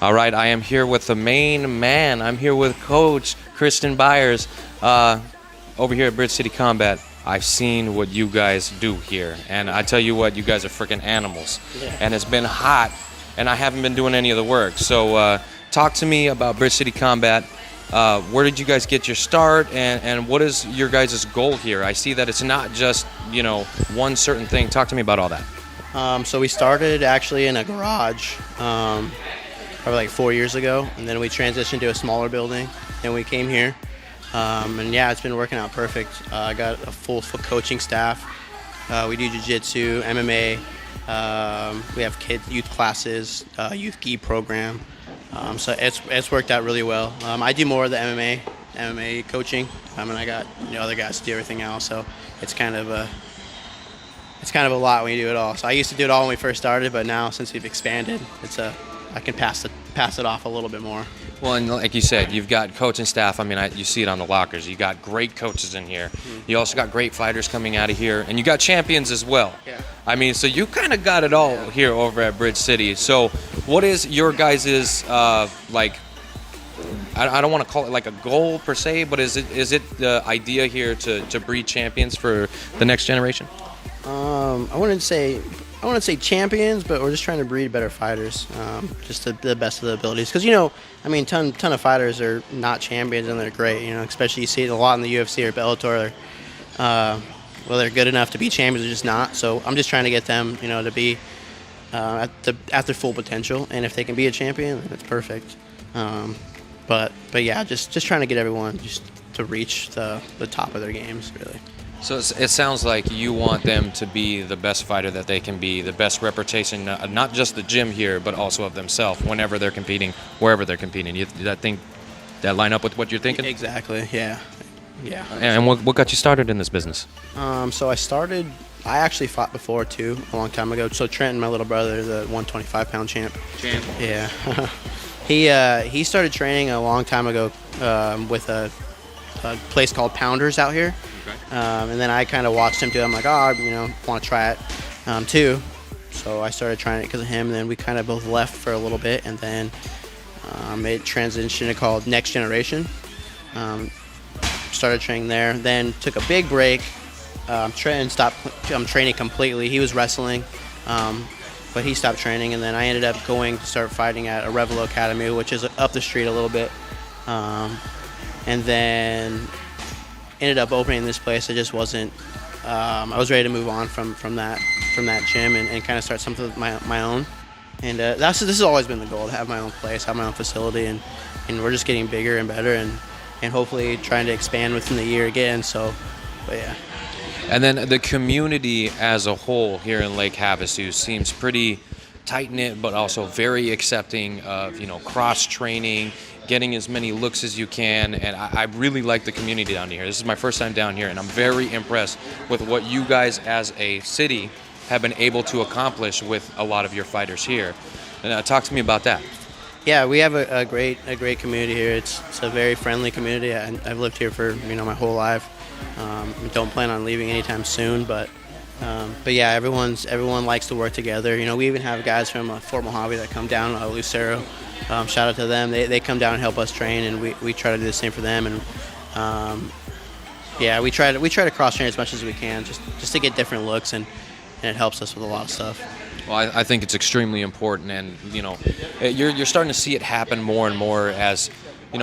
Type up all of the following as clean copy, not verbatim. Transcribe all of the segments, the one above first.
All right, I am here with the main man. I'm here with Coach Kristen Byers over here at Bridge City Combat. I've seen what you guys do here, and I tell you what, you guys are freaking animals. Yeah. And it's been hot, and I haven't been doing any of the work. So talk to me about Bridge City Combat. Where did you guys get your start, and what is your guys' goal here? I see that it's not just, one certain thing. Talk to me about all that. So we started actually in a garage probably like 4 years ago, and then we transitioned to a smaller building, and we came here. And yeah, it's been working out perfect. I got a full coaching staff. We do jiu-jitsu, MMA. We have youth classes, youth gi program. So it's worked out really well. I do more of the MMA coaching, and I got other guys to do everything else. So it's kind of a lot when you do it all. So I used to do it all when we first started, but now since we've expanded, I can pass it off a little bit more. Well, and like you said, you've got coaching staff. I mean, you see it on the lockers. You got great coaches in here. Mm-hmm. You also got great fighters coming out of here, and you got champions as well. Yeah. I mean, so you kind of got it all here over at Bridge City. So what is your guys' I don't want to call it like a goal per se, but is it the idea here to breed champions for the next generation? I wouldn't say champions, but we're just trying to breed better fighters, just to the best of the abilities. Because ton of fighters are not champions, and they're great. Especially you see it a lot in the UFC or Bellator. They're good enough to be champions, or just not. So I'm just trying to get them, to be at their full potential. And if they can be a champion, then it's perfect. But yeah, just trying to get everyone just to reach the top of their games, really. So it sounds like you want them to be the best fighter that they can be, the best reputation, not just the gym here, but also of themselves whenever they're competing, wherever they're competing. That line up with what you're thinking? Exactly, yeah. And what got you started in this business? So I actually fought before, too, a long time ago. So Trenton, my little brother, the 125-pound champ. Yeah. He started training a long time ago with a place called Pounders out here. And then I kind of watched him do it. I'm like, want to try it too. So I started trying it because of him. And then we kind of both left for a little bit. And then it transitioned to called Next Generation. Started training there. Then took a big break. Trenton stopped training completely. He was wrestling, but he stopped training. And then I ended up going to start fighting at a Revelo Academy, which is up the street a little bit. And then ended up opening this place. I just wasn't. I was ready to move on from that gym and kind of start something of my own. And this has always been the goal, to have my own place, have my own facility, and we're just getting bigger and better, and hopefully trying to expand within the year again. So, but yeah. And then the community as a whole here in Lake Havasu seems pretty tight-knit, but also very accepting of cross training, getting as many looks as you can, and I really like the community down here. This is my first time down here, and I'm very impressed with what you guys as a city have been able to accomplish with a lot of your fighters here. And talk to me about that. Yeah, we have a great community here. It's a very friendly community. I've lived here for my whole life. Don't plan on leaving anytime soon, but yeah, everyone likes to work together. We even have guys from Fort Mojave that come down, Lucero. Shout out to them. They come down and help us train, and we try to do the same for them. And yeah, we try to cross train as much as we can, just to get different looks, and it helps us with a lot of stuff. Well, I think it's extremely important, and you're starting to see it happen more and more as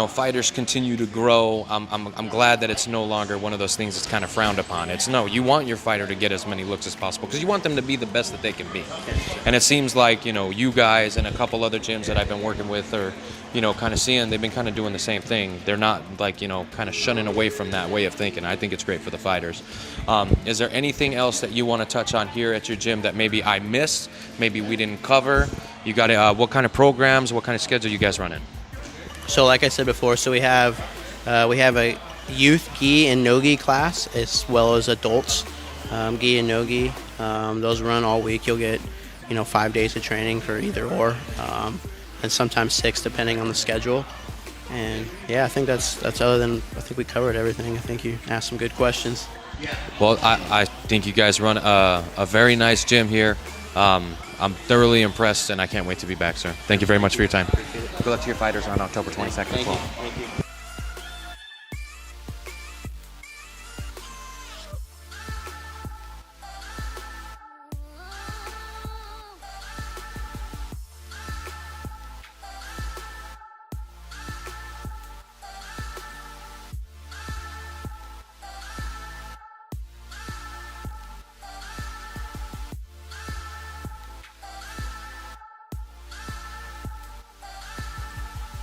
fighters continue to grow. I'm glad that it's no longer one of those things that's kind of frowned upon. You want your fighter to get as many looks as possible because you want them to be the best that they can be. And it seems like you guys and a couple other gyms that I've been working with are kind of seeing, they've been kind of doing the same thing. They're not like kind of shunning away from that way of thinking. I think it's great for the fighters. Is there anything else that you want to touch on here at your gym that maybe I missed, maybe we didn't cover? You got what kind of programs, what kind of schedule you guys running? So like I said before, so we have a youth gi and no gi class, as well as adults gi and no gi. Those run all week. You'll get 5 days of training for either or, and sometimes 6 depending on the schedule. And yeah, I think that's other than, I think we covered everything. I think you asked some good questions. Well, I think you guys run a very nice gym here. I'm thoroughly impressed, and I can't wait to be back, sir. Thank you very much for your time. Good luck to your fighters on October 22nd as well. Thank you.